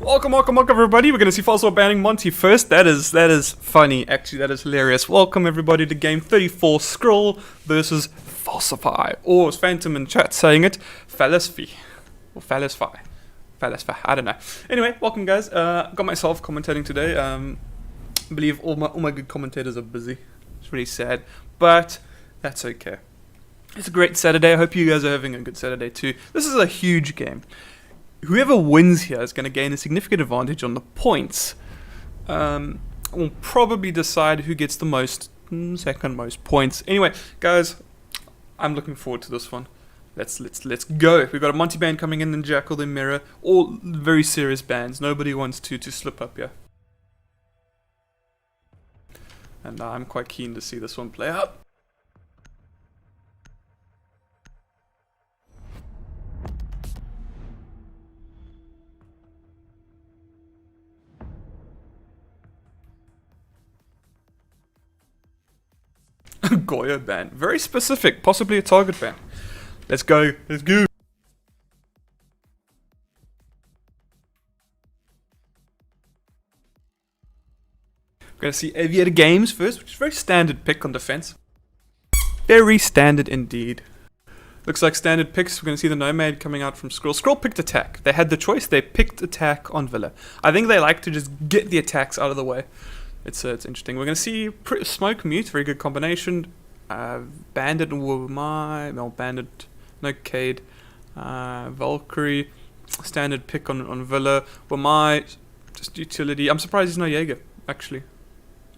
Welcome everybody. We're gonna see Falsify banning Monty first. That is funny. Actually, that is hilarious. Welcome everybody to game 34, SKRIL versus Falsify. Or as Phantom in chat saying it, Falsify. Or Falsify. Falsify, I don't know. Anyway, welcome guys. Got myself commentating today. I believe all my good commentators are busy. It's really sad. But that's okay. It's a great Saturday. I hope you guys are having a good Saturday too. This is a huge game. Whoever wins here is going to gain a significant advantage on the points. We'll probably decide who gets the most, second most points. Anyway, guys, I'm looking forward to this one. Let's go. We've got a Monty band coming in and Jackal, then Mirror. All very serious bands. Nobody wants to slip up here. And I'm quite keen to see this one play out. Goya ban. Very specific, possibly a target ban. Let's go. Let's go. We're going to see Aviator Games first, which is a very standard pick on defense. Very standard indeed. Looks like standard picks. We're going to see the Nomad coming out from SKRIL. SKRIL picked attack. They had the choice. They picked attack on Villa. I think they like to just get the attacks out of the way. It's interesting. We're going to see Smoke Mute, very good combination. Bandit and Bandit, no Cade. Valkyrie, standard pick on Villa. Wamai, just utility. I'm surprised he's no Jaeger, actually.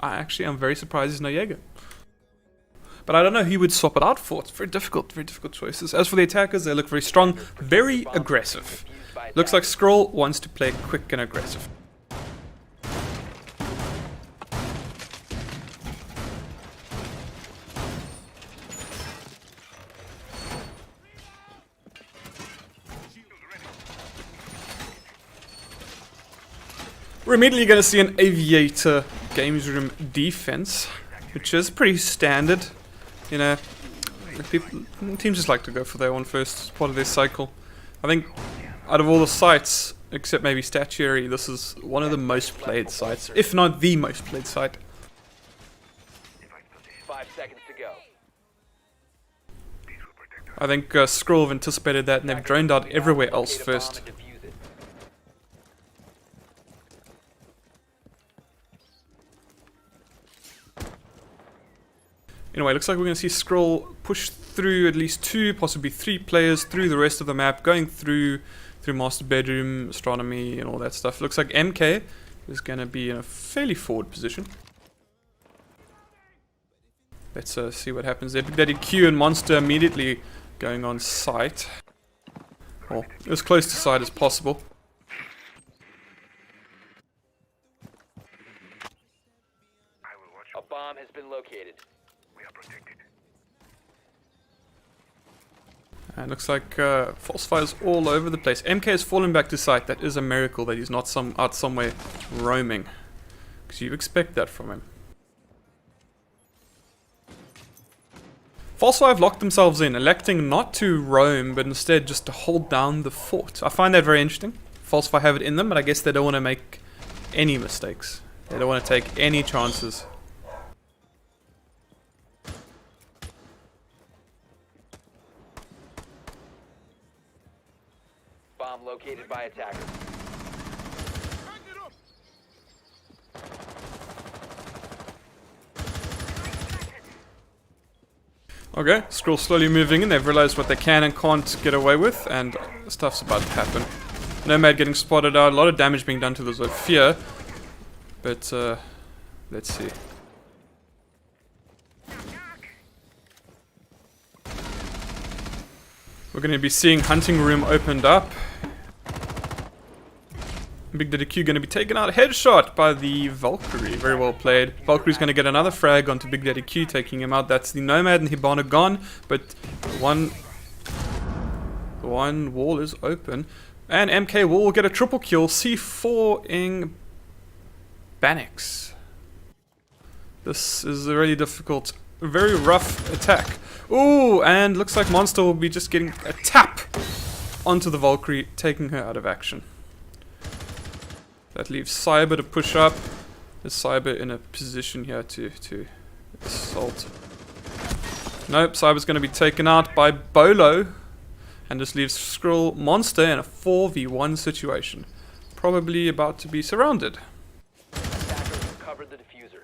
I'm very surprised he's no Jaeger. But I don't know who he would swap it out for. It's very difficult choices. As for the attackers, they look very strong, very aggressive. Looks like SKRIL wants to play quick and aggressive. We're immediately going to see an Aviator Games Room defense, which is pretty standard. You know, teams just like to go for their one first. It's part of their cycle. I think out of all the sites, except maybe Statuary, this is one of the most played sites, if not the most played site. 5 seconds to go. I think SKRIL have anticipated that and they've droned out everywhere else first. Anyway, looks like we're going to see SKRIL push through at least 2, possibly 3 players through the rest of the map, going through Master Bedroom, Astronomy, and all that stuff. Looks like MK is going to be in a fairly forward position. Let's see what happens there. Big Daddy Q and Monster immediately going on site. Well, as close to site as possible. A bomb has been located. And looks like Falsify is all over the place. MK has fallen back to site. That is a miracle that he's not out somewhere roaming, because you expect that from him. Falsify have locked themselves in, electing not to roam, but instead just to hold down the fort. I find that very interesting. Falsify have it in them, but I guess they don't want to make any mistakes. They don't want to take any chances. Bomb located by attackers. Okay, SKRIL slowly moving in. They've realized what they can and can't get away with, and stuff's about to happen. Nomad getting spotted out, a lot of damage being done to the Zofia. But, let's see. We're going to be seeing Hunting Room opened up. Big Daddy Q going to be taken out. Headshot by the Valkyrie. Very well played. Valkyrie's going to get another frag onto Big Daddy Q, taking him out. That's the Nomad and Hibana gone. But one wall is open. And MK will get a triple kill. C4-ing Banix. This is a really difficult, very rough attack. Ooh, and looks like Monster will be just getting a tap onto the Valkyrie, taking her out of action. That leaves Cyber to push up. Is Cyber in a position here to assault? Nope, Cyber's going to be taken out by Bolo. And this leaves SKRIL Monster in a 4v1 situation. Probably about to be surrounded. Attackers recovered the diffuser.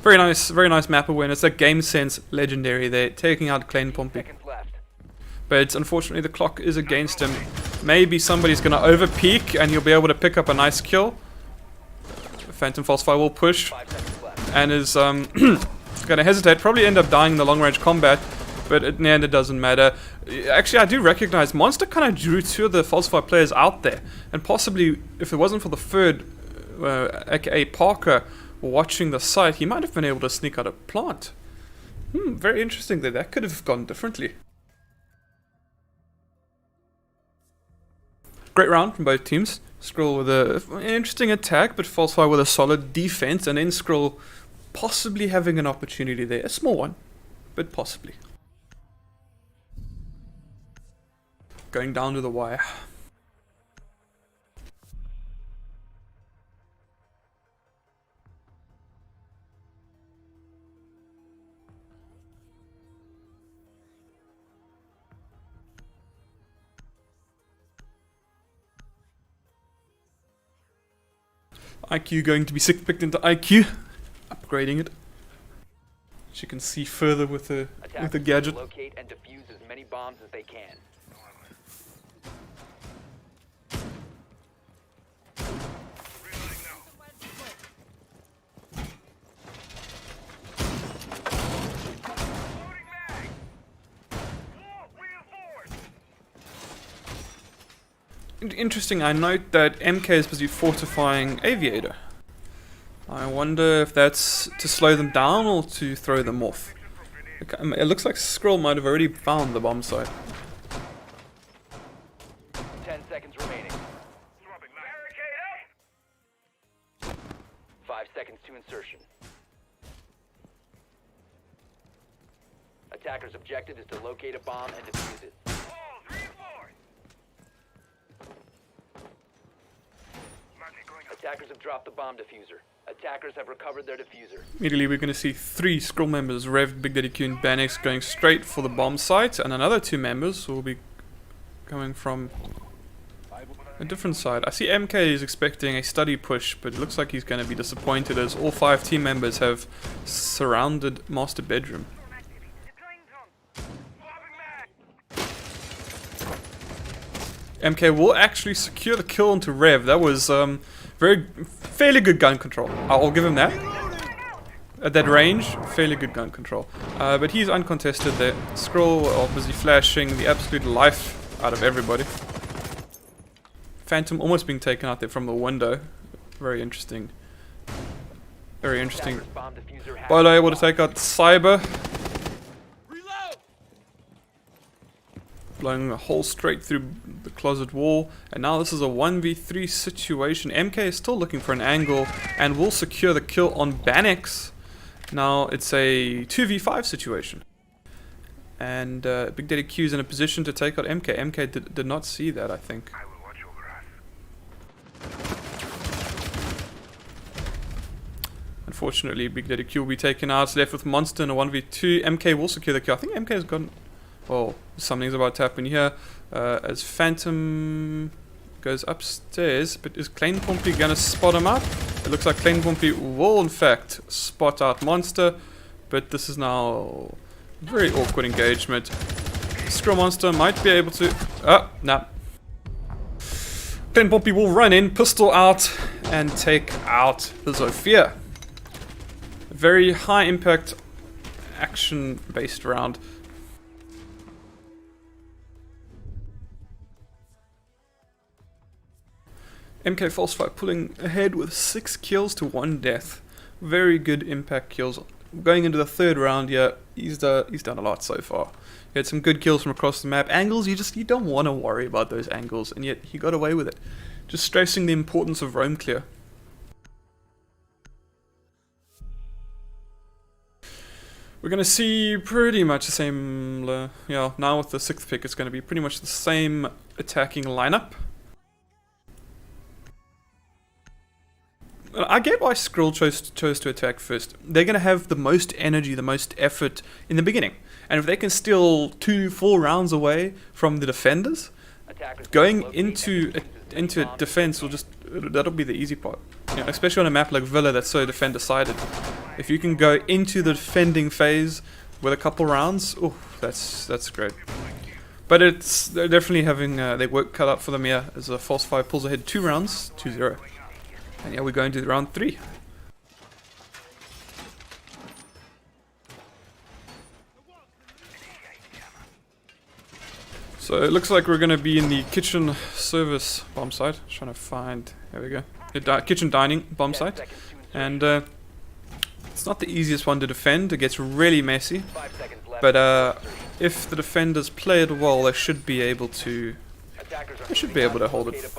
Very nice map awareness. That game sense legendary there, taking out Klein Pompey. Seconds left. But unfortunately the clock is against him. Maybe somebody's going to over peek and he'll be able to pick up a nice kill. Phantom Falsify will push 5 seconds left. and is going to hesitate. Probably end up dying in the long range combat. But in the end it doesn't matter. Actually, I do recognize Monster kind of drew two of the Falsify players out there. And possibly, if it wasn't for the third, aka Parker, watching the site, he might have been able to sneak out a plant. Very interesting there. That could have gone differently. Great round from both teams. SKRIL with an interesting attack, but Falsify with a solid defense. And then SKRIL possibly having an opportunity there. A small one, but possibly. Going down to the wire. IQ going to be picked into IQ. Upgrading it. As you can see further with the gadget. Locate and defuse as many bombs as they can. Interesting, I note that MK is busy fortifying Aviator. I wonder if that's to slow them down or to throw them off. It looks like SKRIL might have already found the bomb site. 10 seconds remaining. 5 seconds to insertion. Attacker's objective is to locate a bomb and defuse it. Attackers have dropped the bomb diffuser. Attackers have recovered their diffuser. Immediately we're going to see 3 SKRIL members, Rev, Big Daddy Q and Banix, going straight for the bomb site, and another 2 members will be coming from a different side. I see MK is expecting a study push, but it looks like he's going to be disappointed as all 5 team members have surrounded Master Bedroom. MK will actually secure the kill onto Rev. That was fairly good gun control. I'll give him that. At that range, fairly good gun control. But he's uncontested there. SKRIL are busy flashing the absolute life out of everybody. Phantom almost being taken out there from the window. Very interesting. Very interesting. Bolo able to take out Cyber. Blowing a hole straight through the closet wall, and now this is a 1v3 situation. MK is still looking for an angle and will secure the kill on Banix. Now it's a 2v5 situation, and Big Daddy Q is in a position to take out MK. MK did not see that, I think. Unfortunately, Big Daddy Q will be taken out. It's left with Monster in a 1v2. MK will secure the kill. I think MK has gotten... Well, something's about to happen here. As Phantom goes upstairs, but is Klein Pompey gonna spot him out? It looks like Klein Pompey will in fact spot out Monster, but this is now a very awkward engagement. SKRIL Monster might be able to... nah. Klein Pompey will run in, pistol out, and take out the Zofia. A very high impact action based round. MK Falsify pulling ahead with 6 kills to 1 death. Very good impact kills. Going into the 3rd round, yeah, he's done a lot so far. He had some good kills from across the map. Angles, you don't want to worry about those angles, and yet he got away with it. Just stressing the importance of roam clear. We're going to see pretty much the same, yeah, now with the 6th pick, it's going to be pretty much the same attacking lineup. I get why SKRIL chose to attack first. They're going to have the most energy, the most effort in the beginning. And if they can steal 2-4 rounds away from the defenders, going into defense will that'll be the easy part. You know, especially on a map like Villa that's so defender-sided. If you can go into the defending phase with a couple rounds, oh, that's great. But they're definitely having their work cut out for them here as Falsify pulls ahead 2 rounds, 2-0. And yeah, we're going to round 3. So it looks like we're going to be in the kitchen service bomb site. Trying to find, there we go, the kitchen dining bomb site. And it's not the easiest one to defend. It gets really messy. But if the defenders play it well, they should be able to hold it.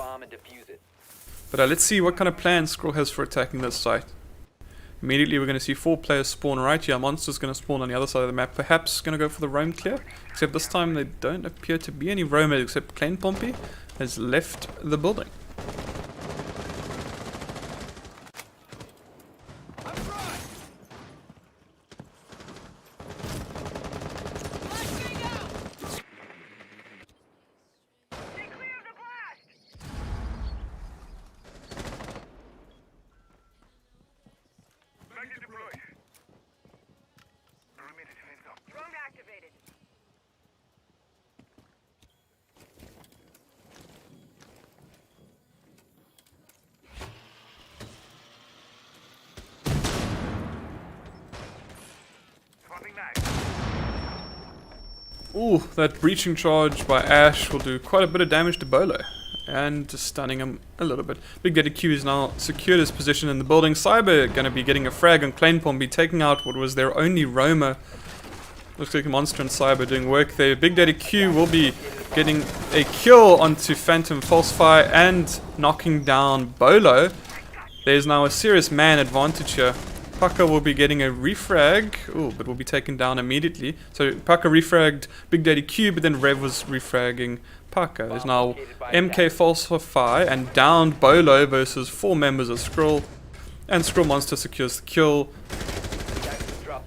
But let's see what kind of plan SKRIL has for attacking this site. Immediately we're going to see 4 players spawn right here. Monster's going to spawn on the other side of the map. Perhaps going to go for the roam clear. Except this time they don't appear to be any roamers except Klein Pompey has left the building. Ooh, that breaching charge by Ash will do quite a bit of damage to Bolo. And just stunning him a little bit. Big Daddy Q is now secured his position in the building. Cyber going to be getting a frag on Klein Pompey, taking out what was their only roamer. Looks like Monster and Cyber doing work there. Big Daddy Q will be getting a kill onto Phantom Falsify and knocking down Bolo. There's now a serious man advantage here. Paka will be getting a refrag, but will be taken down immediately. So Paka refragged Big Daddy Q, but then Rev was refragging Paka. There's now MK Falsify and downed Bolo versus 4 members of SKRIL. And SKRIL Monster secures the kill.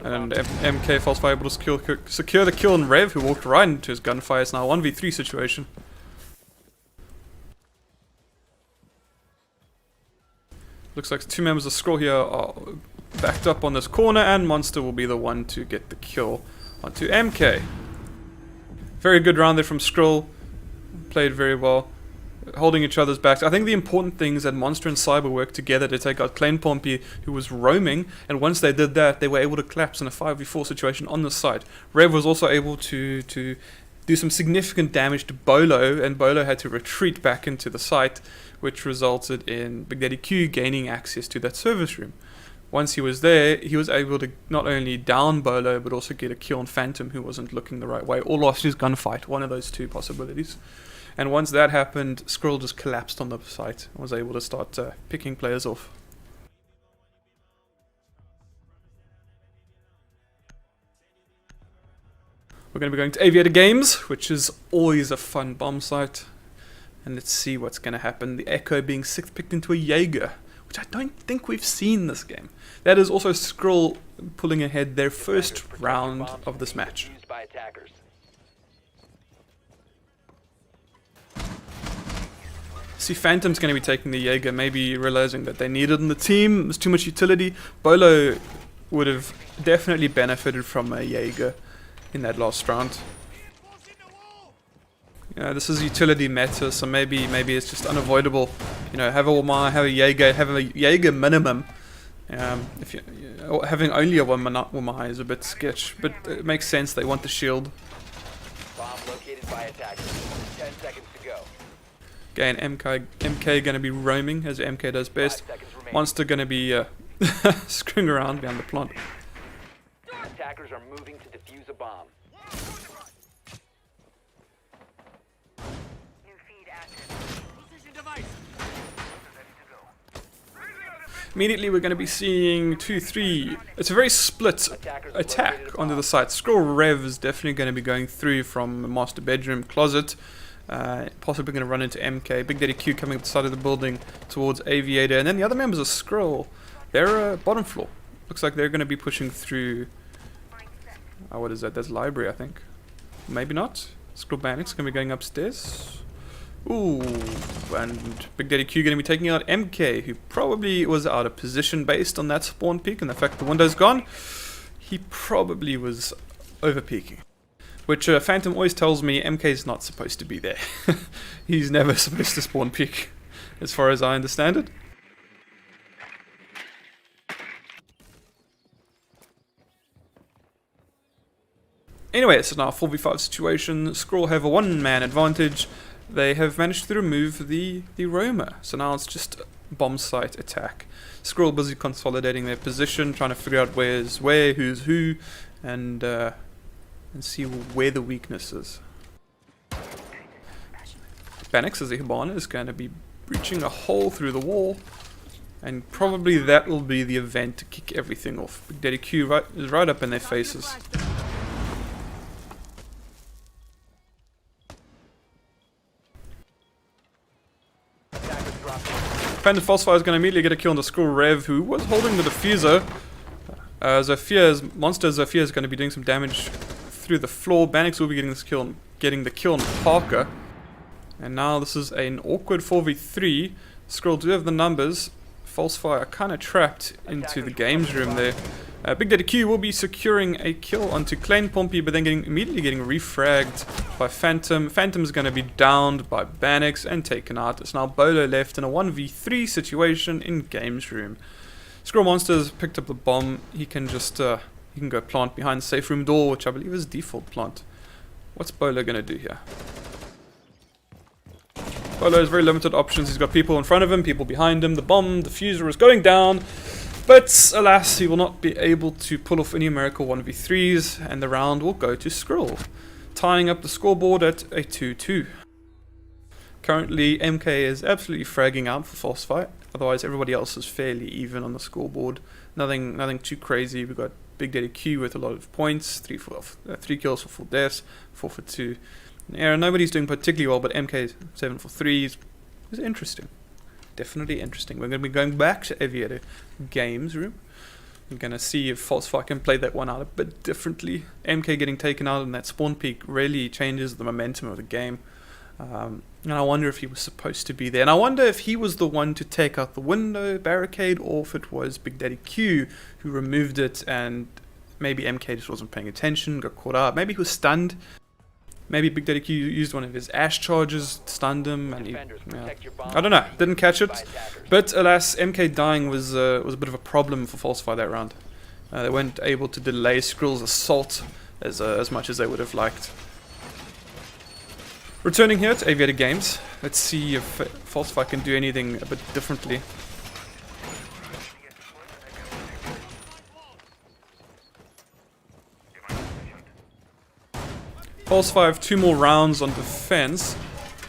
And MK Falsify able to secure the kill on Rev, who walked right into his gunfire. It's now a 1v3 situation. Looks like 2 members of SKRIL here are backed up on this corner, and Monster will be the one to get the kill onto MK. Very good round there from SKRIL. Played very well, holding each other's backs. I think the important thing is that Monster and Cyber worked together to take out Klein Pompey, who was roaming, and once they did that, they were able to collapse in a 5v4 situation on the site. Rev was also able to do some significant damage to Bolo, and Bolo had to retreat back into the site, which resulted in Big Daddy Q gaining access to that service room. Once he was there, he was able to not only down Bolo, but also get a kill on Phantom, who wasn't looking the right way, or lost his gunfight, one of those 2 possibilities. And once that happened, SKRIL just collapsed on the site and was able to start picking players off. We're going to be going to Aviator Games, which is always a fun bomb site. And let's see what's going to happen. The Echo being 6th picked into a Jaeger, which I don't think we've seen this game. That is also SKRIL pulling ahead their first round of this match. See, Phantom's going to be taking the Jaeger, maybe realizing that they need it in the team. There's too much utility. Bolo would have definitely benefited from a Jaeger in that last round. This is utility meta, so maybe it's just unavoidable. You know, have a Wamai, have a Jaeger minimum. If you having only a Wamai is a bit sketch, but it makes sense. They want the shield. Bomb located by attackers. 10 seconds to go. Again, MK going to be roaming as MK does best. Monster going to be screwing around behind the plant. Attackers are moving to defuse a bomb. Immediately we're going to be seeing 2-3. It's a very split attack onto the site. SKRIL Rev is definitely going to be going through from the master bedroom closet. Possibly going to run into MK. Big Daddy Q coming up the side of the building towards Aviator. And then the other members of SKRIL, they're bottom floor. Looks like they're going to be pushing through... what is that? That's library, I think. Maybe not. SKRIL Bandit's going to be going upstairs. Ooh, and Big Daddy Q going to be taking out MK, who probably was out of position based on that spawn peak and the fact the window's gone. He probably was over peaking. Which Phantom always tells me MK's not supposed to be there. He's never supposed to spawn peak, as far as I understand it. Anyway, it's now a 4v5 situation. SKRIL have a one-man advantage. They have managed to remove the roamer. So now it's just bomb site attack. SKRIL busy consolidating their position, trying to figure out where's where, who's who, and see where the weakness is. Banix as a Hibana is going to be breaching a hole through the wall, and probably that will be the event to kick everything off. Big Daddy Q is right up in their faces. Phantom Falsify is going to immediately get a kill on the SKRIL Rev, who was holding the diffuser. Monster Zofia is going to be doing some damage through the floor. Banix will be getting the kill on Parker. And now this is an awkward 4v3. SKRIL do have the numbers. Falsify are kind of trapped into the games room there. Big Daddy Q will be securing a kill onto Klein Pompey, but then immediately getting refragged by Phantom. Phantom is going to be downed by Banix and taken out. It's now Bolo left in a 1v3 situation in games room. SKRIL Monsters picked up the bomb. He can just he can go plant behind the safe room door, which I believe is default plant. What's Bolo going to do here? Bolo has very limited options. He's got people in front of him, people behind him. The bomb diffuser is going down. But alas, he will not be able to pull off any miracle 1v3s, and the round will go to SKRIL, tying up the scoreboard at a 2-2. Currently, MK is absolutely fragging out for Falsify. Otherwise, everybody else is fairly even on the scoreboard. Nothing too crazy. We've got Big Daddy Q with a lot of points, 3 kills for 4 deaths, 4 for 2. Nobody's doing particularly well, but MK 7 for 3 is interesting. Definitely interesting. We're going to be going back to Aviator games room. We're going to see if Falsify can play that one out a bit differently. MK getting taken out in that spawn peak really changes the momentum of the game. And I wonder if he was supposed to be there. And I wonder if he was the one to take out the window barricade, or if it was Big Daddy Q who removed it, and maybe MK just wasn't paying attention, got caught up. Maybe he was stunned. Maybe Big Daddy Q used one of his ash charges, stunned him, and I don't know, didn't catch it. But alas, MK dying was a bit of a problem for Falsify that round. They weren't able to delay SKRIL's assault as much as they would have liked. Returning here to Aviator Games, let's see if Falsify can do anything a bit differently. Falsify have 2 more rounds on defense.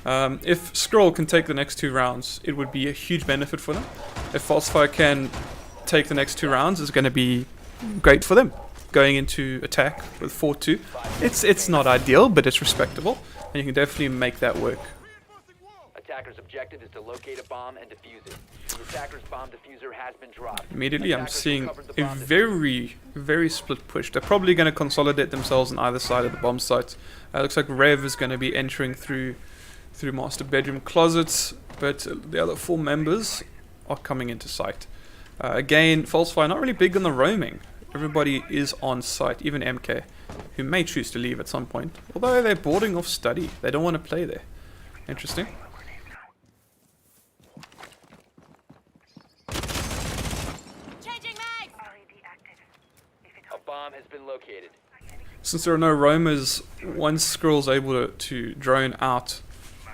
If SKRIL can take the next 2 rounds, it would be a huge benefit for them. If Falsify can take the next 2 rounds, it's going to be great for them. Going into attack with 4-2. It's not ideal, but it's respectable, and you can definitely make that work. Attacker's objective is to locate a bomb and defuse it. The attacker's bomb diffuser has been dropped. Immediately I'm seeing a very split push. They're probably going to consolidate themselves on either side of the bomb site. Looks like Rev is going to be entering through master bedroom closets, but the other 4 members are coming into sight. Again, Falsify not really big on the roaming. Everybody is on site, even MK, who may choose to leave at some point. Although they're boarding off study. They don't want to play there. Interesting. A bomb has been located. Since there are no roamers, once SKRIL's able to drone out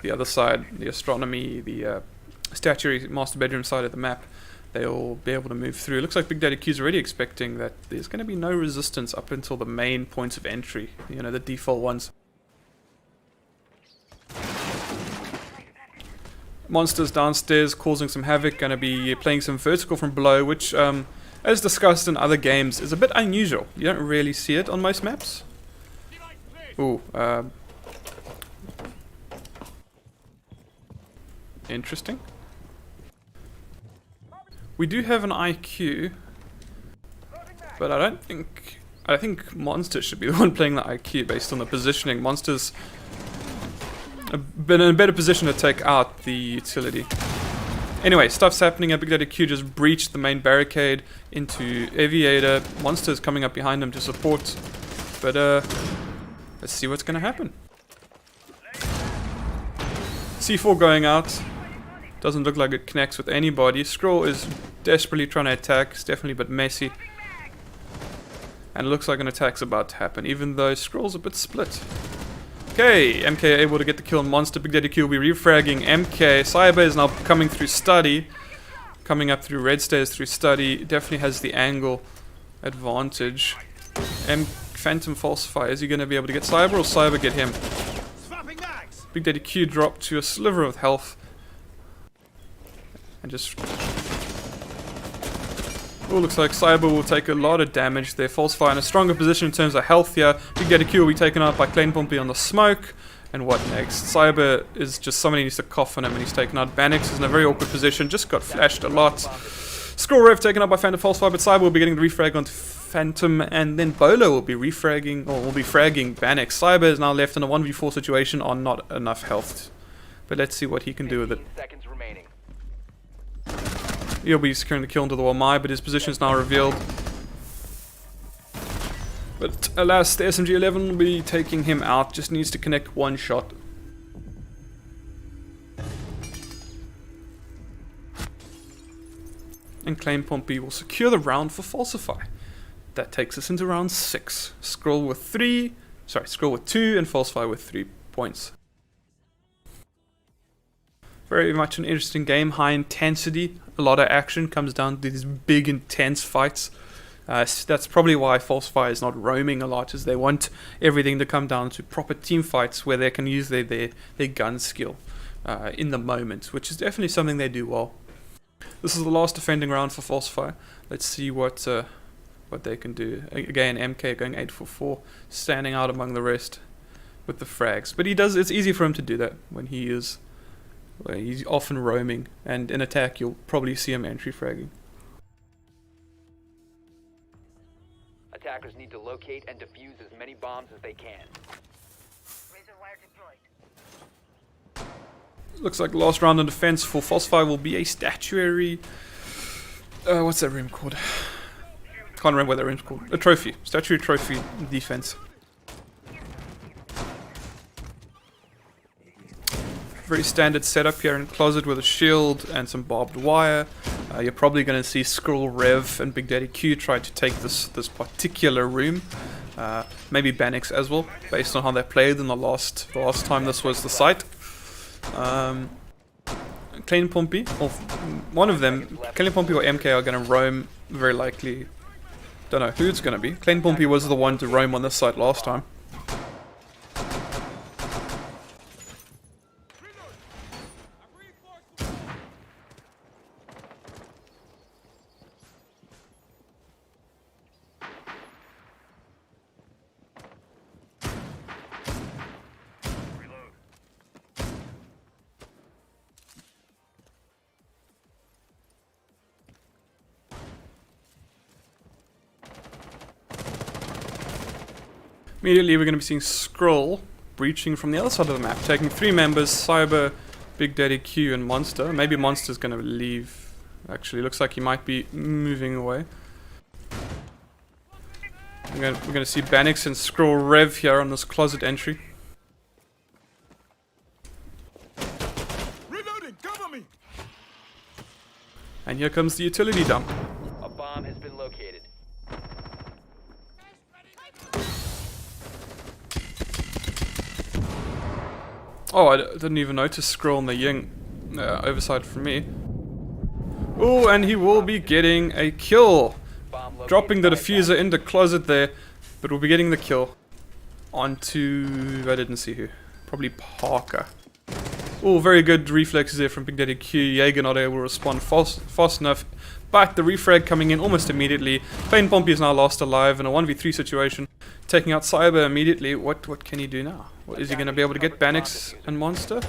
the other side, the astronomy, the statuary master bedroom side of the map, they'll be able to move through. It looks like Big Daddy Q's already expecting that there's going to be no resistance up until the main points of entry, the default ones. Monsters downstairs causing some havoc, going to be playing some vertical from below, which, as discussed in other games, is a bit unusual. You don't really see it on most maps. Ooh, Interesting. We do have an IQ, but I think Monster should be the one playing the IQ based on the positioning. Monster's been in a better position to take out the utility. Anyway, stuff's happening. Big Daddy Q just breached the main barricade into Aviator. Monster's coming up behind him to support. But let's see what's going to happen. C4 going out. Doesn't look like it connects with anybody. SKRIL is desperately trying to attack. It's definitely a bit messy. And it looks like an attack's about to happen, even though SKRIL's a bit split. Okay, MK able to get the kill on Monster. Big Daddy Q will be refragging MK. Cyber is now coming through Study. Coming up through red stairs through Study. Definitely has the angle advantage. Phantom Falsify. Is he going to be able to get Cyber, or Cyber get him? Big Daddy Q dropped to a sliver of health. And just... Oh, looks like Cyber will take a lot of damage there. Falsify in a stronger position in terms of health here. Big Daddy Q will be taken out by Klein Pompey on the smoke. And what next? Cyber is just somebody needs to cough on him and he's taken out. Banix is in a very awkward position. Just got flashed a lot. SKRIL Rev taken out by Phantom Falsify, but Cyber will be getting the refrag onto Phantom. And then Bolo will be refragging, or will be fragging Banix. Cyber is now left in a 1v4 situation on not enough health. But let's see what he can do with it. Seconds remaining. He'll be securing the kill into the Wamai, but his position is now revealed. But alas, the SMG-11 will be taking him out. Just needs to connect one shot. And Klein Pompey will secure the round for Falsify. That takes us into round 6. SKRIL with 2 and Falsify with 3 points. Very much an interesting game, high intensity, a lot of action, comes down to these big intense fights. That's probably why Falsify is not roaming a lot, as they want everything to come down to proper team fights where they can use their gun skill in the moment, which is definitely something they do well. This is the last defending round for Falsify. Let's see what they can do. Again, MK going 8 for 4, standing out among the rest with the frags. But it's easy for him to do that when he's often roaming, and in attack you'll probably see him entry fragging. Attackers need to locate and defuse as many bombs as they can. Razor wire deployed. Looks like the last round in defense for Falsify will be a statuary... what's that room called? Can't remember what that room's called. A trophy. Statuary trophy defense. Very standard setup here in closet with a shield and some barbed wire. You're probably going to see SKRIL Rev and Big Daddy Q try to take this particular room. Maybe Banix as well, based on how they played in the last time this was the site. Klein Pompey, or one of them, Klein Pompey or MK, are going to roam very likely. Don't know who it's going to be. Klein Pompey was the one to roam on this site last time. Immediately we're going to be seeing SKRIL breaching from the other side of the map, taking 3 members, Cyber, Big Daddy Q and Monster. Maybe Monster's going to leave. Actually, looks like he might be moving away. We're going to see Banix and SKRIL Rev here on this closet entry. Reloading, cover me. And here comes the utility dump. A bomb has been located. Oh, I didn't even notice SKRIL on the Ying. Oversight from me. Oh, and he will be getting a kill. Dropping the diffuser into closet there, but we'll be getting the kill onto... I didn't see who. Probably Parker. Oh, very good reflexes there from Big Daddy Q. Jaeger not able to respond fast enough. But the refrag coming in almost immediately. Klein Pompey is now lost alive in a 1v3 situation. Taking out Cyber immediately. What can he do now? Is he going to be able to get Banix and Monster?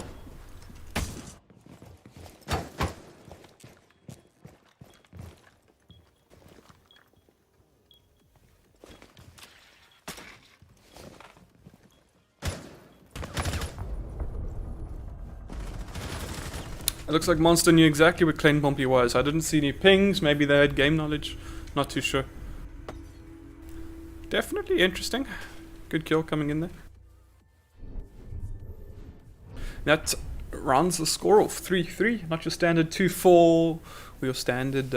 looks like Monster knew exactly where Clean Pompey was. I didn't see any pings. Maybe they had game knowledge. Not too sure. Definitely interesting. Good kill coming in there. That rounds the score off 3-3. Not your standard 2-4 or your standard,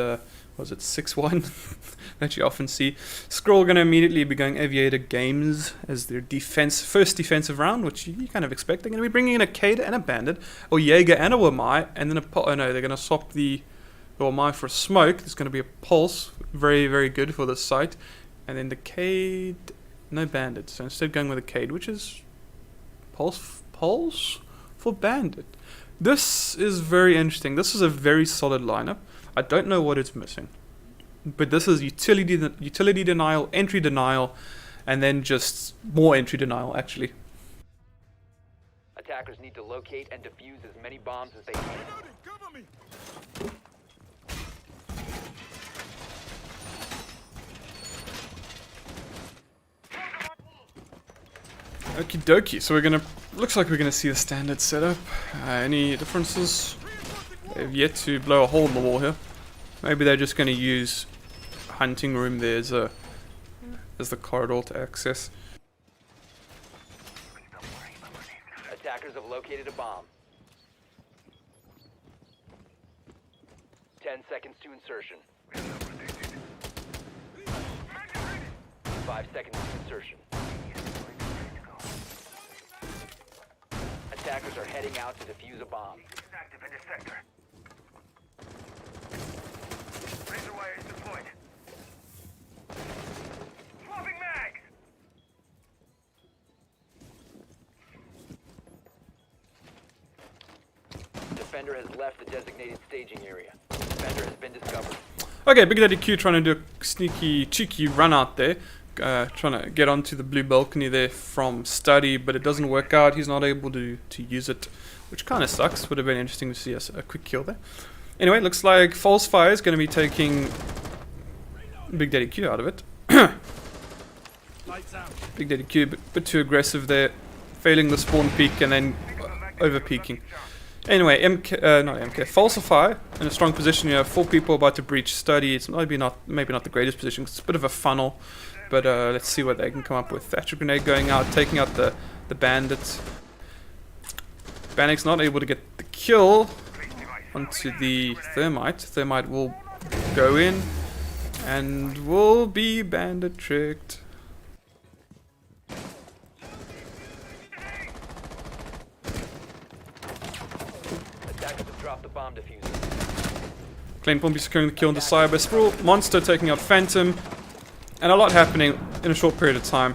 was it 6-1 that you often see. SKRIL going to immediately be going Aviator Games as their first defensive round, which you kind of expect. They're going to be bringing in a Cade and a Bandit, or Jaeger and a Wamai, and then oh no, they're going to swap the Wamai for a Smoke. There's going to be a Pulse, very, very good for this site. And then the Cade, no Bandit, so instead going with a Cade, which is Pulse for Bandit. This is very interesting. This is a very solid lineup. I don't know what it's missing, but this is utility denial, entry denial, and then just more entry denial actually. Attackers need to locate and defuse as many bombs as they can. Okie dokie, so looks like we're gonna see the standard setup. Any differences? They've yet to blow a hole in the wall here. Maybe they're just gonna use hunting room there as the corridor to access. Attackers have located a bomb. 10 seconds to insertion. 5 seconds to insertion. Attackers are heading out to defuse a bomb. Active in this sector. Razor wire is deployed. Swapping mags! Defender has left the designated staging area. Defender has been discovered. Okay, Big Daddy Q trying to do a sneaky, cheeky run out there. Trying to get onto the blue balcony there from study, but it doesn't work out. He's not able to use it, which kind of sucks. Would have been interesting to see a quick kill there. Anyway, looks like Falsify is going to be taking Big Daddy Q out of it. Big Daddy Q a bit too aggressive there, failing the spawn peak and then over peaking. Anyway, Falsify in a strong position. You have 4 people about to breach study. It's maybe not the greatest position. It's a bit of a funnel. But let's see what they can come up with. Thatcher Grenade going out, taking out the bandits. Bannock's not able to get the kill onto the Thermite. Thermite will go in and will be bandit tricked. Attackers have dropped the bomb diffuser. Clean Pompey securing the kill into Cyber. SKRIL Monster taking out Phantom. And a lot happening in a short period of time.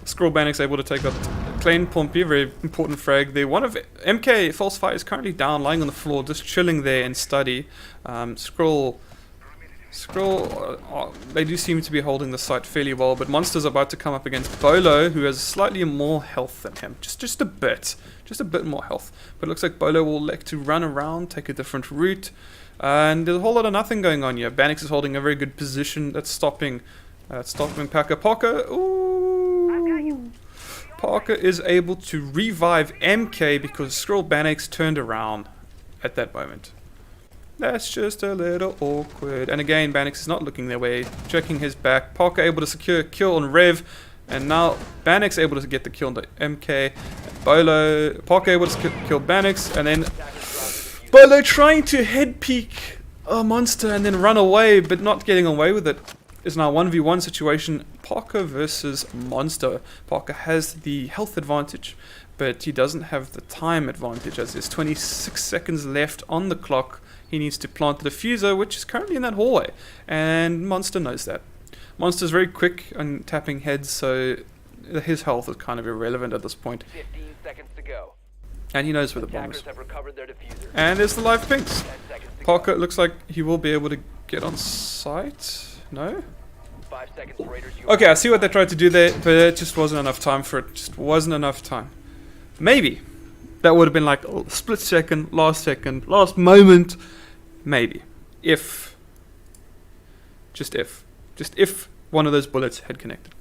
SKRIL Bannock's able to take out Clean Pompey, a very important frag there. One of MK Falsify is currently down, lying on the floor, just chilling there in study. SKRIL, they do seem to be holding the site fairly well, but Monster's about to come up against Bolo, who has slightly more health than him. Just a bit more health. But it looks like Bolo will like to run around, take a different route. And there's a whole lot of nothing going on here. Bannock is holding a very good position. That's stopping Parker. Parker is able to revive MK because SKRIL Bannock's turned around at that moment. That's just a little awkward. And again, Bannock is not looking their way, checking his back. Parker able to secure a kill on Rev. And now Bannock's able to get the kill on the MK. Parker able to kill Bannock's, and then Bolo trying to head peek a Monster and then run away, but not getting away with it. It's now a 1v1 situation, Parker versus Monster. Parker has the health advantage, but he doesn't have the time advantage, as there's 26 seconds left on the clock. He needs to plant the diffuser, which is currently in that hallway, and Monster knows that. Monster's very quick on tapping heads, so his health is kind of irrelevant at this point. 15 seconds to go. And he knows where the bomb Attackers is. have recovered their diffuser. And there's the live pinks. 10 seconds to Parker go. looks like he will be able to get on site. No? 5 seconds, Raiders. Okay, I see what they tried to do there, but it just wasn't enough time for it. Just wasn't enough time. Maybe. That would have been like a split second, last moment. Maybe. If. Just if one of those bullets had connected.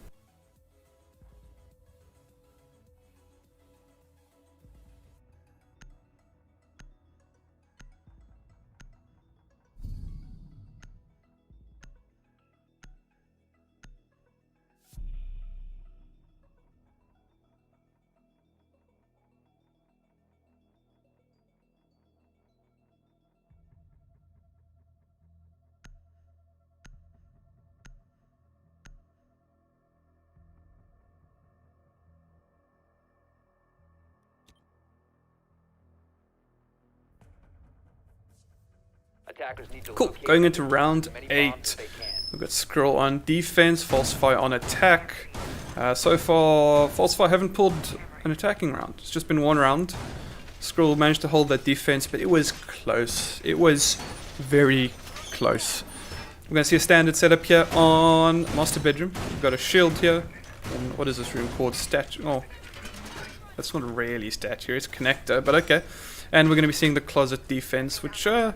Attackers need to Cool. locate Going and into defuse round as many 8. bombs as they can. We've got SKRIL on defense, Falsify on attack. So far, Falsify haven't pulled an attacking round. It's just been one round. SKRIL managed to hold that defense, but it was close. It was very close. We're going to see a standard setup here on master bedroom. We've got a shield here. And what is this room called? Statue. Oh, that's not really statue. It's connector, but okay. And we're going to be seeing the closet defense, which I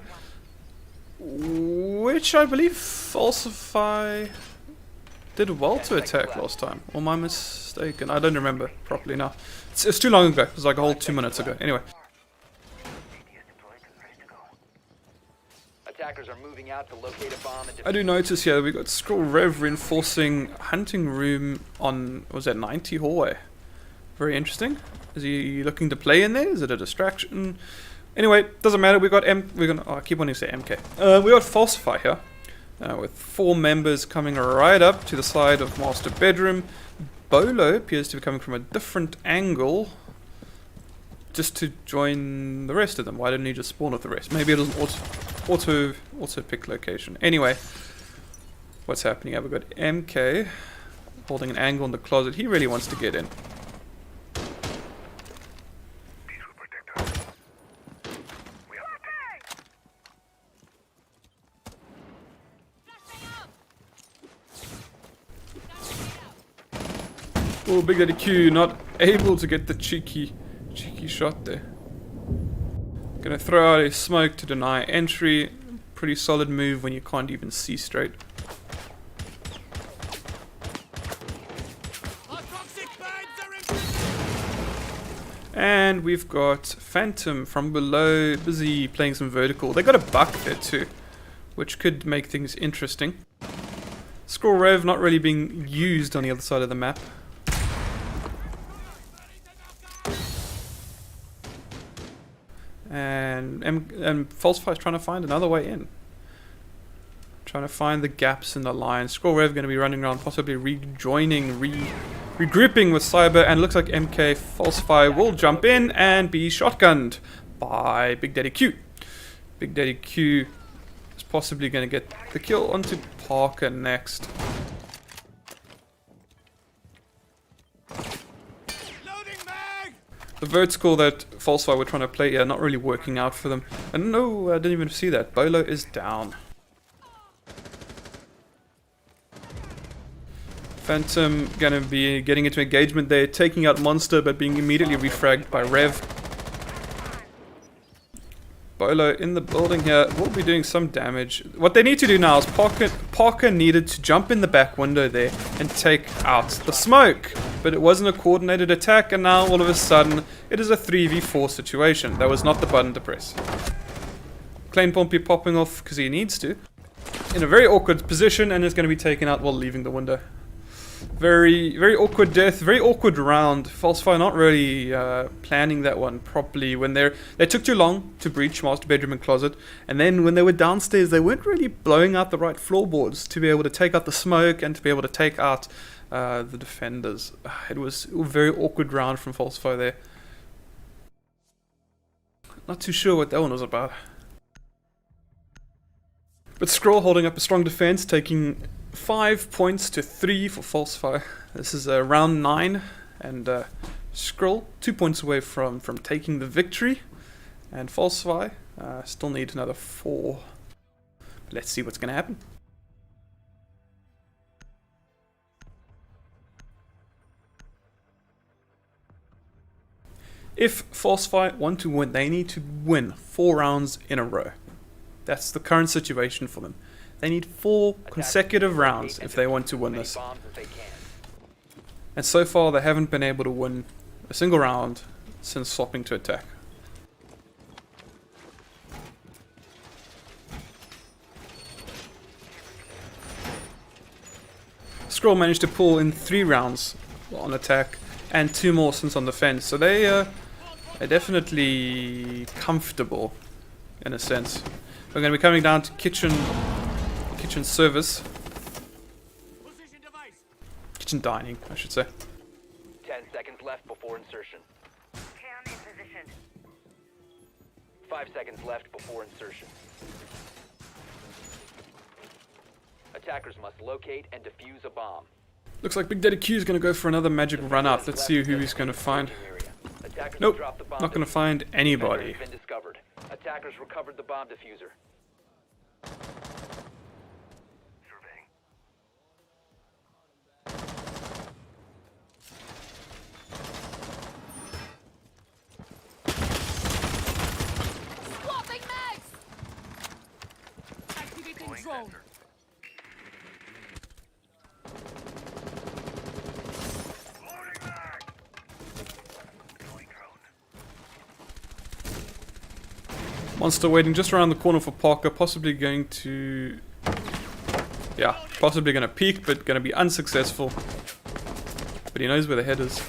believe Falsify did well to attack last time. Or am I mistaken? I don't remember properly now. It's too long ago. It was like a whole 2 minutes ago. Anyway. Attackers are moving out to locate a bomb and I do notice here we got SKRIL Rev reinforcing hunting room on, was that 90 hallway? Very interesting. Is he looking to play in there? Is it a distraction? Anyway, doesn't matter. We got I keep wanting to say MK. We got Falsify here, with 4 members coming right up to the side of master bedroom. Bolo appears to be coming from a different angle, just to join the rest of them. Why didn't he just spawn with the rest? Maybe it was an auto pick location. Anyway, what's happening here? We've got MK holding an angle in the closet. He really wants to get in. Oh, Big Daddy Q not able to get the cheeky shot there. Gonna throw out a smoke to deny entry. Pretty solid move when you can't even see straight. And we've got Phantom from below, busy playing some vertical. They got a buck there too, which could make things interesting. SKRIL Rev not really being used on the other side of the map. And Falsify is trying to find another way in. Trying to find the gaps in the line. SKRIL Rev going to be running around, possibly rejoining, regrouping with Cyber, and looks like MK Falsify will jump in and be shotgunned by Big Daddy Q. Big Daddy Q is possibly going to get the kill onto Parker next. The vertical that Falsify were trying to play here, not really working out for them. And no, I didn't even see that. Bolo is down. Phantom gonna be getting into engagement there, taking out Monster, but being immediately refragged by Rev. Bolo in the building here will be doing some damage. What they need to do now is Parker needed to jump in the back window there and take out the smoke. But it wasn't a coordinated attack, and now all of a sudden it is a 3v4 situation. That was not the button to press. Klein Pompey popping off because he needs to, in a very awkward position, and is going to be taken out while leaving the window. Very, very awkward death, very awkward round. Falsify not really planning that one properly. When they took too long to breach master bedroom and closet, and then when they were downstairs, they weren't really blowing out the right floorboards to be able to take out the smoke and to be able to take out the defenders. It was a very awkward round from Falsify there. Not too sure what that one was about. But SKRIL holding up a strong defense, taking 5 points to 3 for Falsify. This is round 9, and SKRIL 2 points away from taking the victory, and Falsify still need another 4. Let's see what's going to happen. If Falsify want to win, they need to win 4 rounds in a row. That's the current situation for them. They need 4 consecutive rounds if they want to win this. And so far they haven't been able to win a single round since swapping to attack. SKRIL managed to pull in 3 rounds on attack and 2 more since on defense. So they are definitely comfortable in a sense. We're going to be coming down to kitchen service. Kitchen dining, I should say. 10 seconds left before insertion. Cam in position. 5 seconds left before insertion. Attackers must locate and defuse a bomb. Looks like Big Daddy Q is going to go for another magic run out. Let's see who he's going to find. Attackers Nope, dropped the bomb not going to diffuser. find Defender anybody. has been discovered. Attackers recovered the bomb diffuser. Surveying. Swapping mags! Activating drone. Loading mag. Deploying drone. Monster waiting just around the corner for Parker, possibly going to... Yeah, possibly going to peek, but going to be unsuccessful. But he knows where the head is.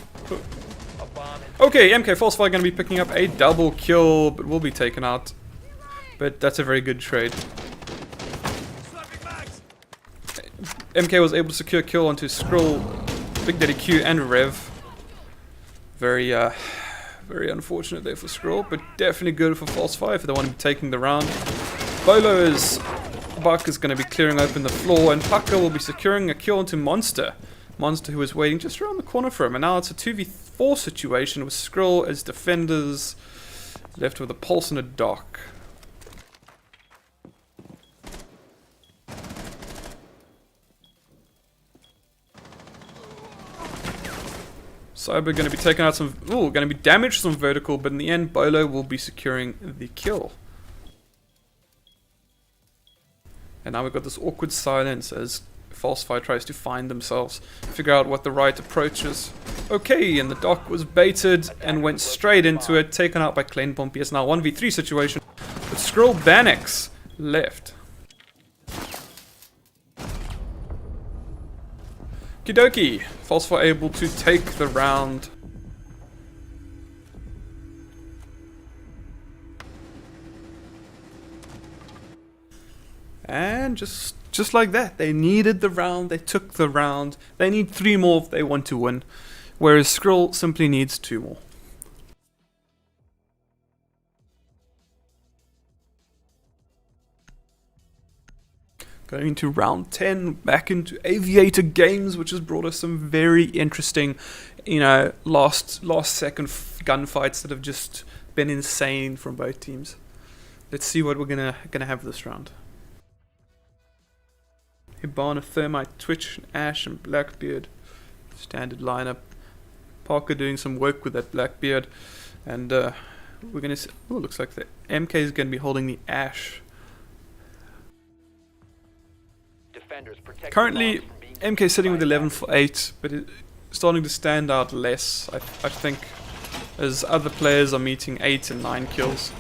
A bomb has Okay, MK Falsify going to be picking up a double kill, but will be taken out. But that's a very good trade. MK was able to secure a kill onto SKRIL, Big Daddy Q, and Rev. Very unfortunate there for SKRIL, but definitely good for Falsify if they want to be taking the round. Bolo's Buck is going to be clearing open the floor, and Pucker will be securing a kill onto Monster. Monster who was waiting just around the corner for him, and now it's a 2v4 situation with SKRIL as defenders, left with a pulse and a dock. Cyber going to be taking out some... Ooh, going to be damaged some vertical, but in the end, Bolo will be securing the kill. And now we've got this awkward silence as Falsify tries to find themselves, figure out what the right approach is. Okay, and the dock was baited and went straight into it, taken out by Klein Pompey. It's now 1v3 situation, with SKRIL Bannex left. Kidoki, Falsify able to take the round. And just like that, they needed the round, they took the round. They need 3 more if they want to win, whereas SKRIL simply needs 2 more. Going into round 10, back into Aviator Games, which has brought us some very interesting, last second gunfights that have just been insane from both teams. Let's see what we're gonna have this round. Hibana, Thermite, Twitch, Ash, and Blackbeard. Standard lineup. Parker doing some work with that Blackbeard, and we're gonna see. Oh, looks like the MK is gonna be holding the Ash. defenders protect Currently, the bombs from being MK sitting with by 11 for 8, but it's starting to stand out less, I think, as other players are meeting 8 and 9 kills.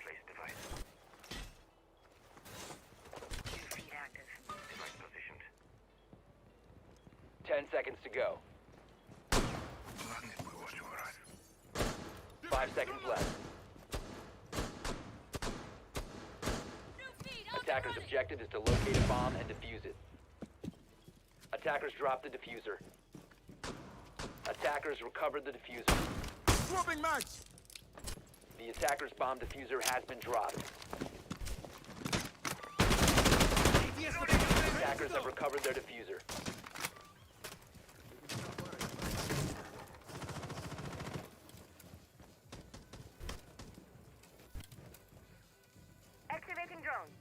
Place device. Feed active. Device positioned. 10 seconds to go. Magnet will watch you arrive. 5 seconds left. Attacker's objective is to locate a bomb and defuse it. Attackers dropped the diffuser. Attackers recovered the diffuser. Swapping mags! The attacker's bomb diffuser has been dropped. Attackers have recovered their diffuser. Activating drone.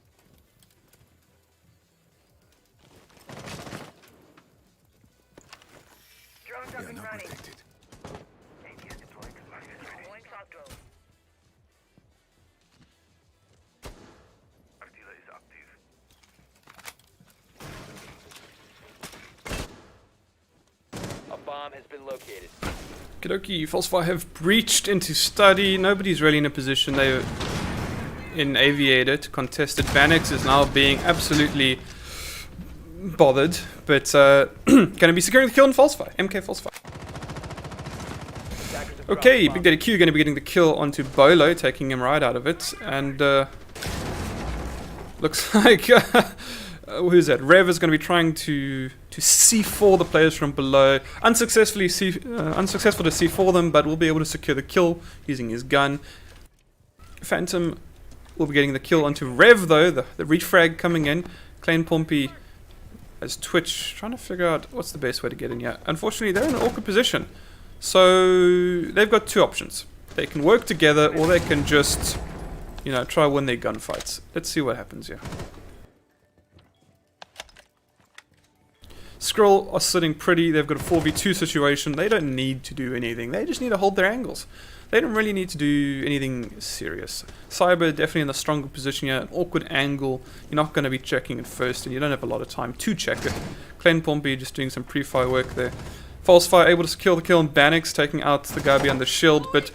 Drones up and running. ATS deploying. Magnet ready. Deploying cloud drone. Our dealer is active. A bomb has been located. Kidoki, Falsify have breached into study. Nobody's really in a position. They in Aviator to contest it. Bannex is now being absolutely bothered, but going to be securing the kill on Falsify. MK Falsify. Attackers have Okay, dropped Big the Daddy Q going to be getting the kill onto Bolo, taking him right out of it, and Looks like who's that? Rev is going to be trying to C4 the players from below. Unsuccessful to C4 them, but will be able to secure the kill using his gun. Phantom will be getting the kill onto Rev though. The refrag coming in. Klein Pompey as Twitch trying to figure out what's the best way to get in here. Unfortunately, they're in an awkward position, so they've got two options. They can work together, or they can just, you know, try win their gunfights. Let's see what happens here. SKRIL are sitting pretty. They've got a 4v2 situation. They don't need to do anything. They just need to hold their angles. They don't really need to do anything serious. Cyber definitely in a stronger position here. An awkward angle. You're not going to be checking it first, and you don't have a lot of time to check it. Klein Pompey just doing some pre-fire work there. Falsify able to secure the kill on Banix, taking out the guy behind the shield, but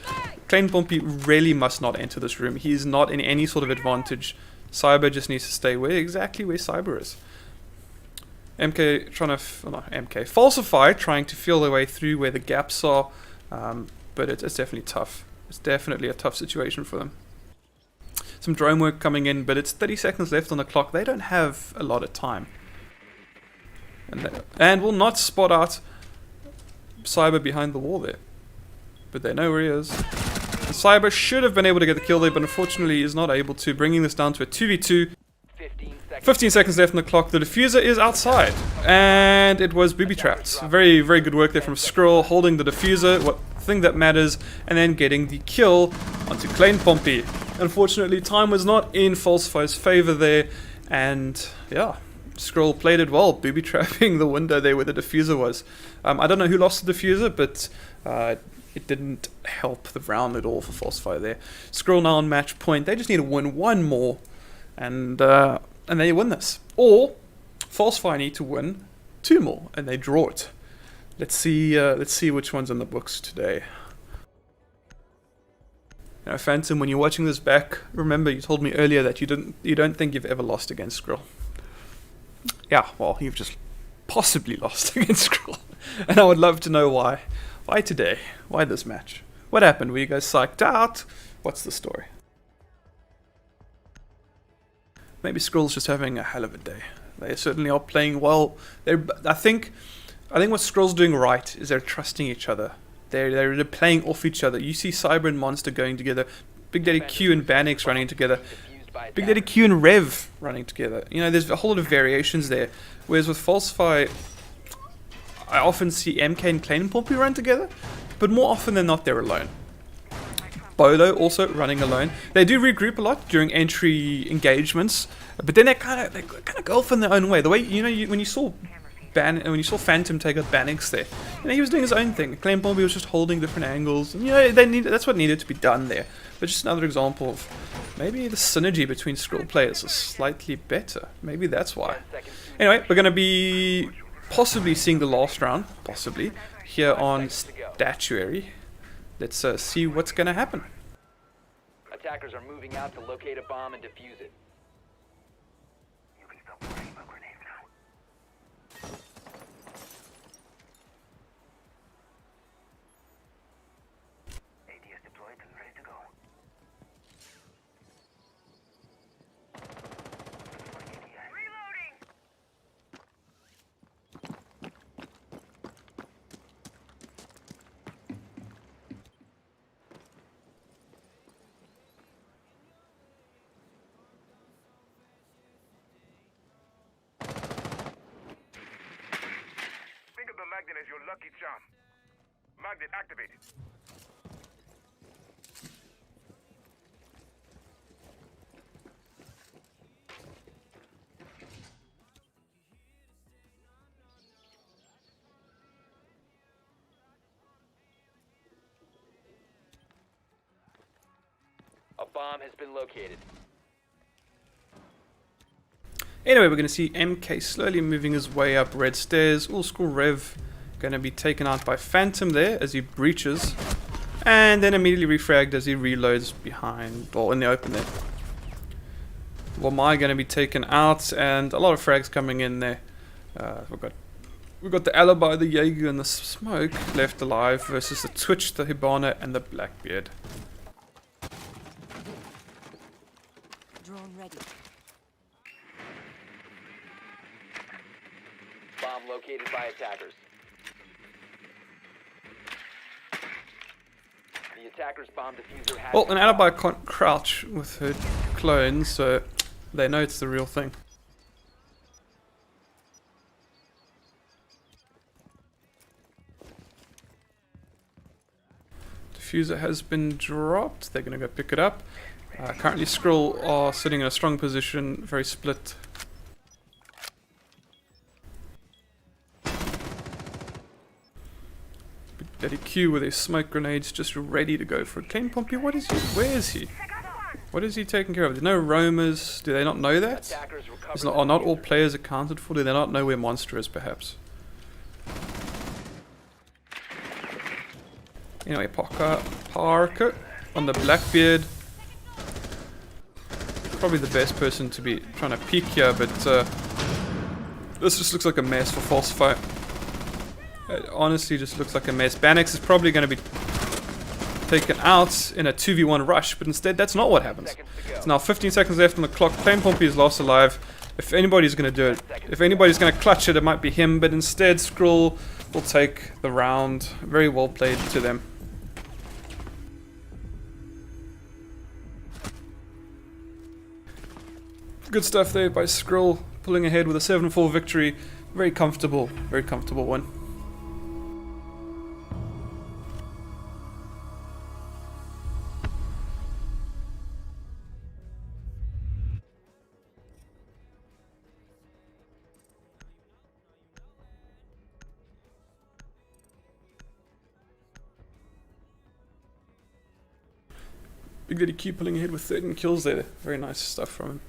Klein Pompey really must not enter this room. He is not in any sort of advantage. Cyber just needs to stay exactly where Cyber is. MK trying to, MK Falsify trying to feel their way through where the gaps are, but it's definitely tough. It's definitely a tough situation for them. Some drone work coming in, but it's 30 seconds left on the clock. They don't have a lot of time, and will not spot out Cyber behind the wall there, but they know where he is. And Cyber should have been able to get the kill there, but unfortunately is not able to, bringing this down to a 2v2. 15 seconds left on the clock. The diffuser is outside, and it was booby trapped. Very, very good work there from SKRIL, holding the diffuser, what thing that matters, and then getting the kill onto Klein Pompey. Unfortunately, time was not in Falsify's favor there, and yeah, SKRIL played it well, booby trapping the window there where the diffuser was. I don't know who lost the diffuser, but it didn't help the round at all for Falsify there. SKRIL now on match point. They just need to win one more, and they win this. Or Falsify need to win two more, and they draw it. Let's see which one's in the books today. You know, Phantom, when you're watching this back, remember you told me earlier that you don't think you've ever lost against SKRIL. Yeah, well, you've just possibly lost against SKRIL, and I would love to know why. Why today? Why this match? What happened? Were you guys psyched out? What's the story? Maybe SKRIL's just having a hell of a day. They certainly are playing well. I think what SKRIL's doing right is they're trusting each other. They're playing off each other. You see Cyber and Monster going together. Big Daddy Q and Banix running together. Big Daddy Q and Rev running together. You know, there's a whole lot of variations there. Whereas with Falsify, I often see MK and Klein Pompey run together, but more often than not, they're alone. Bolo also running alone. They do regroup a lot during entry engagements, but then they kind of go off in their own way. The way when you saw Phantom take out Banix there, you know, he was doing his own thing. Klein Pompey was just holding different angles, and you know that's what needed to be done there. But just another example of maybe the synergy between SKRIL players is slightly better. Maybe that's why. Anyway, we're going to be possibly seeing the last round, possibly, here on Statuary. Let's see what's going to happen. Attackers are moving out to locate a bomb and defuse it. You can stop worrying about grenades now. ADS deployed and ready to go. Deploying ADS. Reloading! Think of the magnet as your lucky charm. Magnet activated. A bomb has been located. Anyway, we're going to see MK slowly moving his way up red stairs. All School Rev going to be taken out by Phantom there as he breaches. And then immediately refragged as he reloads behind, or in the open there. Wamai going to be taken out, and a lot of frags coming in there. We've got the Alibi, the Jaeger, and the Smoke left alive versus the Twitch, the Hibana, and the Blackbeard. Drone ready. bomb located by attackers. The attacker's bomb diffuser has Well, an been alibi dropped. can't crouch with her clones, so they know it's the real thing. Diffuser has been dropped. They're going to go pick it up. Currently, SKRIL are sitting in a strong position, very split. Big Daddy Q with his smoke grenades just ready to go for a clean Pompey. What is he? Where is he? What is he taking care of? There's no roamers. Do they not know that? Attackers recovered Is the are not all diffuser. players accounted for? Do they not know where Monster is, perhaps? Anyway, Parker on the Blackbeard. Probably the best person to be trying to peek here, but this just looks like a mess for Falsify. It honestly just looks like a mess. Bannex is probably going to be taken out in a 2v1 rush, but instead that's not what happens. Seconds to go. It's now 15 seconds left on the clock. Plain Pompey is last alive. If anybody's going to do it, if anybody's going to clutch it, it might be him, but instead SKRIL will take the round. Very well played to them. Good stuff there by SKRIL, pulling ahead with a 7-4 victory. Very comfortable win. Big Daddy Q pulling ahead with 13 kills there. Very nice stuff from him.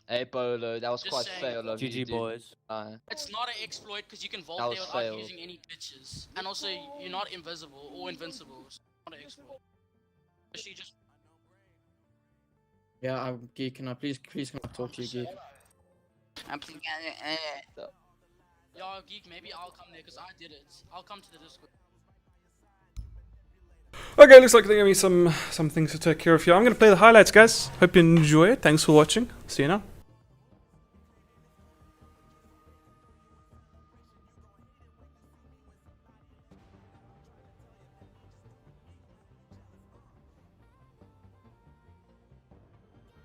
Hey Bolo, that was Just quite saying. fail of you, GG dude. boys. It's not an exploit because you can vault That there was without fail. using any glitches. And also, you're not invisible or invincible. So it's not an exploit. Actually, just Yeah, I'm Geek. Can I please can I talk to you, Geek? I'm thinking, yeah, Geek, maybe I'll come there because I did it. I'll come to the Discord. Okay, looks like they gave me some things to take care of here. I'm gonna play the highlights, guys. Hope you enjoy it. Thanks for watching. See you now.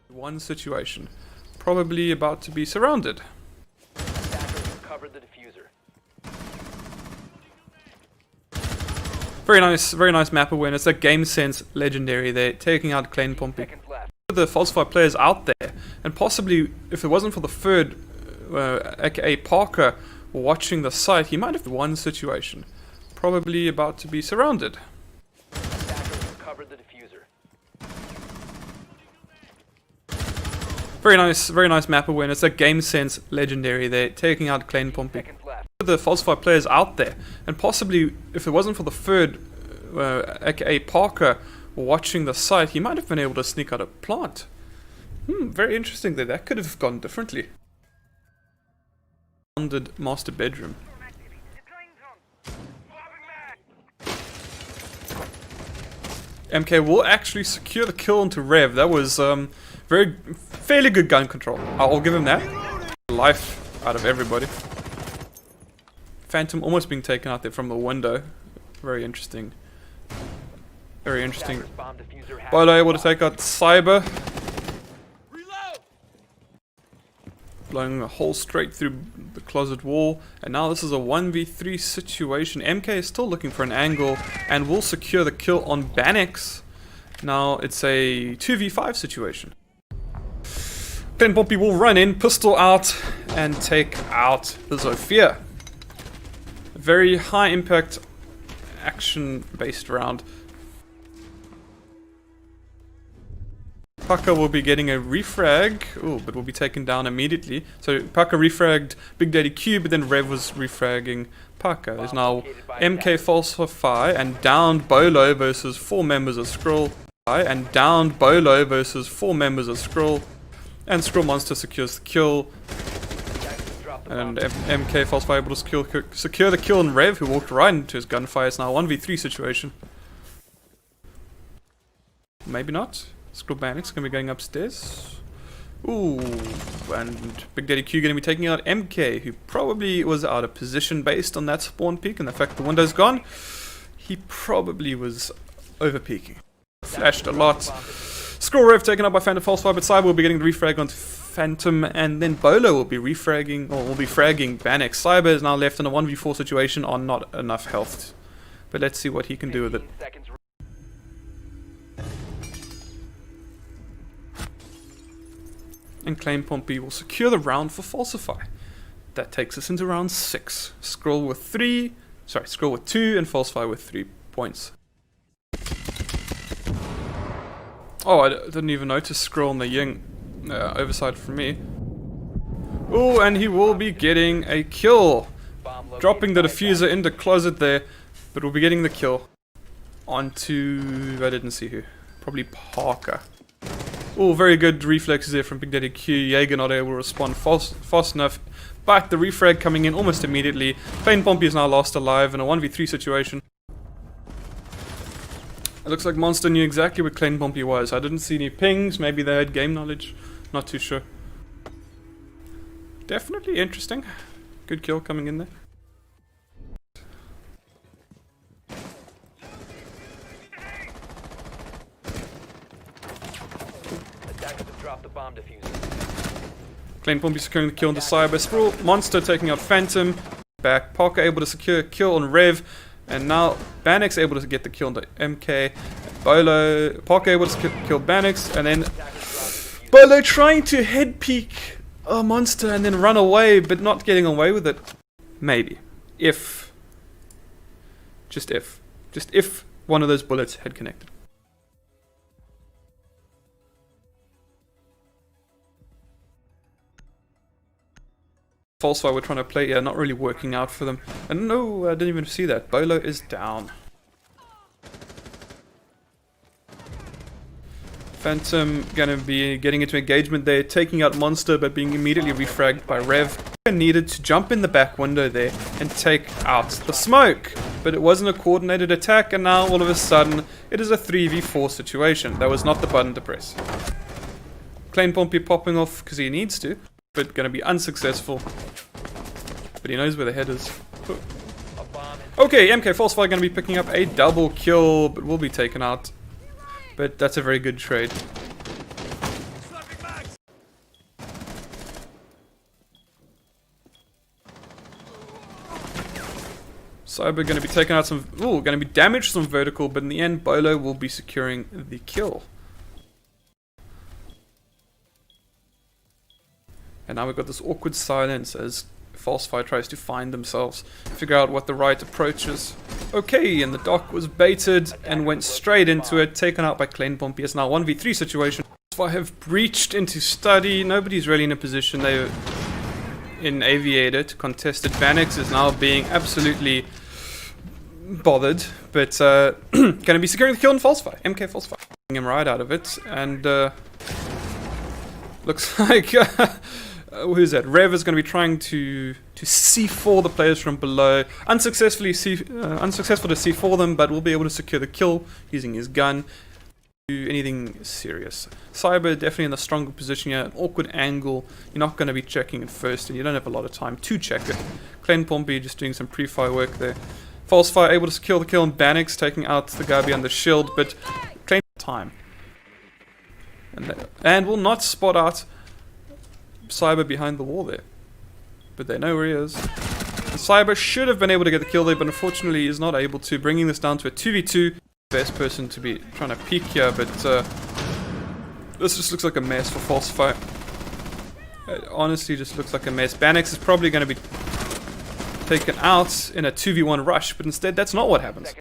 One situation. Probably about to be surrounded. Attackers recovered the diffuser. Very nice map awareness. That game sense legendary there, taking out Plain Pompey. Seconds left. The Falsify players out there, and possibly if it wasn't for the third, aka Parker, watching the site, he might have one situation. Probably about to be surrounded. Attackers recovered the diffuser. Very nice map awareness. That game sense legendary there, taking out Plain Pompey. Seconds left. The Falsify players out there, and possibly if it wasn't for the third, aka Parker, watching the site, he might have been able to sneak out a plant. Very interesting there. That could have gone differently. Founded master bedroom. Deploying drone. MK will actually secure the kill onto Rev. That was fairly good gun control. I'll give him that. Life out of everybody. Phantom almost being taken out there from the window. Very interesting. Very interesting. Attackers bomb diffuser has Bolo been able to dropped. take out Cyber. Reload! Blowing a hole straight through the closet wall. And now this is a 1v3 situation. MK is still looking for an angle and will secure the kill on Bannex. Now it's a 2v5 situation. Plain Pompey will run in, pistol out, and take out the Zofia. Very high impact action based round. Paka will be getting a refrag, but will be taken down immediately. So Paka refragged Big Daddy Q, but then Rev was refragging Paka. There's now MK Falsify and downed Bolo versus 4 members of SKRIL. And downed Bolo versus 4 members of SKRIL. And SKRIL Monster secures the kill. And MK Falsify able to secure the kill on Rev, who walked right into his gunfire. It's now a 1v3 situation. Maybe not. SKRIL Bannex going to be going upstairs. Ooh, and Big Daddy Q going to be taking out MK, who probably was out of position based on that spawn peek and the fact the window's gone. He probably was over peeking. Flashed a lot. SKRIL Rev taken up by Phantom Falsify, but Cyber will be getting the refrag onto Phantom, and then Bolo will be refragging, or will be fragging Bannock. Cyber is now left in a 1v4 situation on not enough health. But let's see what he can do with it. 15 seconds. And Claim Pompey will secure the round for Falsify. That takes us into round 6. SKRIL with 2 and Falsify with 3 points. Oh, I didn't even notice SKRIL on the Ying. Oversight from me. Oh, and he will be getting a kill. Dropping the diffuser in the closet there, but we'll be getting the kill. Onto, I didn't see who. Probably Parker. Oh, very good reflexes there from Big Daddy Q. Jaeger not able to respond fast enough. But the refrag coming in almost immediately. Plain Pompey is now lost alive in a 1v3 situation. It looks like Monster knew exactly where Plain Pompey was. I didn't see any pings. Maybe they had game knowledge. Not too sure. Definitely interesting. Good kill coming in there. Attackers have dropped the bomb diffuser. Plain Pompey securing the kill on the Cyber. SKRIL Monster taking out Phantom. Back. Parker able to secure a kill on Rev. And now Bannock's able to get the kill on the MK. Bolo. Parker able to kill Bannock's. And then Bolo trying to head peek a Monster and then run away, but not getting away with it. Maybe. If. Just if. Just if one of those bullets had connected. Falsify we're trying to play, yeah, not really working out for them. And no, I didn't even see that. Bolo is down. Phantom gonna be getting into engagement there, taking out Monster, but being immediately refragged by Rev. Needed to jump in the back window there and take out the smoke. But it wasn't a coordinated attack, and now all of a sudden it is a 3v4 situation. That was not the button to press. Plain Pompey popping off because he needs to, but gonna be unsuccessful. But he knows where the head is. Okay, MK Falsify gonna be picking up a double kill, but will be taken out. But that's a very good trade. Cyber gonna be taking out some, gonna be damaged some vertical, but in the end Bolo will be securing the kill. And now we've got this awkward silence as Falsify tries to find themselves, figure out what the right approach is. Okay, and the dock was baited and went straight into it, taken out by Plain Pompey. It's now 1v3 situation. Falsify have breached into study. Nobody's really in a position. They in aviator. Contested Bannock is now being absolutely bothered, but gonna be securing the kill on Falsify. MK Falsify. Him right out of it, and looks like who's that? Rev is going to be trying to C4 the players from below. Unsuccessful to C4 them, but will be able to secure the kill using his gun. Do anything serious. Cyber definitely in the stronger position here. An awkward angle. You're not going to be checking it first, and you don't have a lot of time to check it. Plain Pompey just doing some pre-fire work there. Falsify able to secure the kill on Bannock's, taking out the guy behind the shield, but Plain time. And will not spot out Cyber behind the wall there, but they know where he is. Cyber should have been able to get the kill there, but unfortunately is not able to, bringing this down to a 2v2. Best person to be trying to peek here, but this just looks like a mess for Falsify. It honestly just looks like a mess. Bannock is probably going to be taken out in a 2v1 rush, but instead that's not what happens.